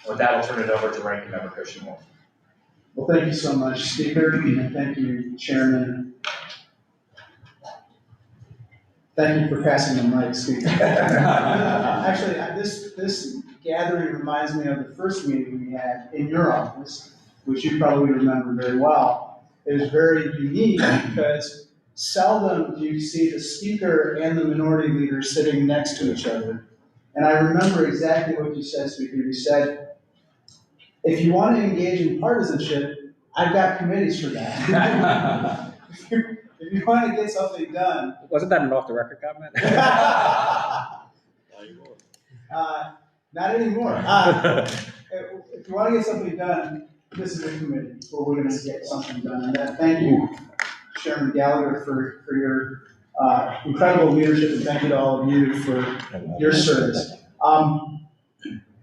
With that, I'll turn it over to Ranking Member Krishnamoorthi. Well, thank you so much, Speaker, and thank you, Chairman. Thank you for passing the mic, Speaker. Actually, this gathering reminds me of the first meeting we had in your office, which you probably remember very well. It was very unique because seldom do you see the Speaker and the minority leader sitting next to each other. And I remember exactly what you said, Speaker. You said, if you want to engage in partisanship, I've got committees for that. If you want to get something done. Wasn't that an off-the-record comment? Not anymore. If you want to get something done, this is a committee where we're going to get something done. And thank you, Chairman Gallagher, for your incredible leadership, and thank you to all of you for your service.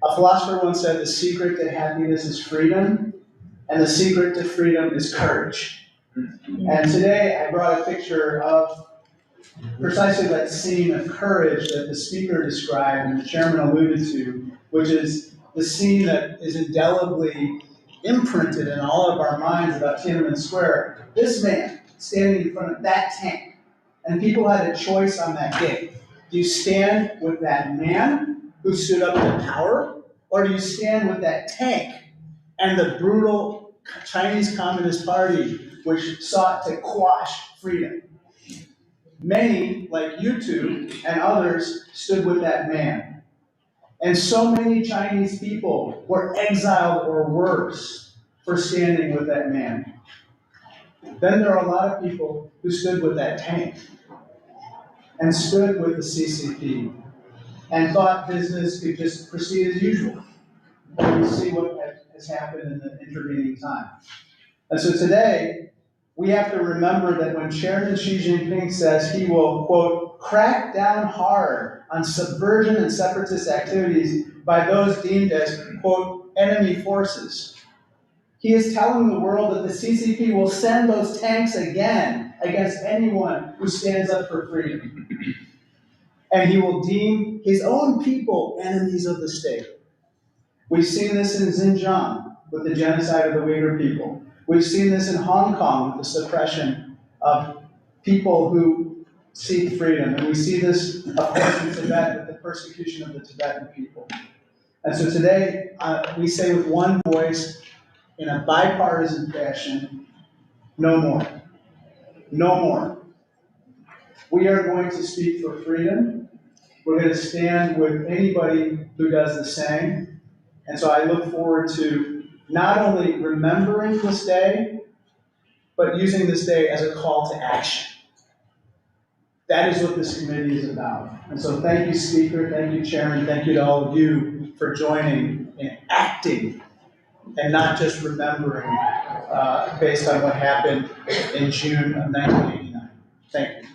A philosopher once said, the secret to happiness is freedom, and the secret to freedom is courage. And today I brought a picture of precisely that scene of courage that the Speaker described and the Chairman alluded to, which is the scene that is indelibly imprinted in all of our minds about Tiananmen Square. This man standing in front of that tank, and people had a choice on that day. Do you stand with that man who stood up to power, or do you stand with that tank and the brutal Chinese Communist Party which sought to quash freedom? Many, like you two and others, stood with that man. And so many Chinese people were exiled or worse for standing with that man. Then there are a lot of people who stood with that tank and stood with the CCP and thought business could just proceed as usual. But we see what has happened in the intervening time. And so today, we have to remember that when Chairman Xi Jinping says he will, quote, crack down hard on subversion and separatist activities by those deemed as, quote, enemy forces, he is telling the world that the CCP will send those tanks again against anyone who stands up for freedom. And he will deem his own people enemies of the state. We've seen this in Xinjiang with the genocide of the Uyghur people. We've seen this in Hong Kong with the suppression of people who seek freedom. And we see this, of course, in Tibet with the persecution of the Tibetan people. And so today, we say with one voice, in a bipartisan fashion, no more. No more. We are going to speak for freedom. We're going to stand with anybody who does the same. And so I look forward to not only remembering this day, but using this day as a call to action. That is what this committee is about. And so thank you, Speaker, thank you, Chairman, thank you to all of you for joining in acting and not just remembering based on what happened in June of 1989. Thank you.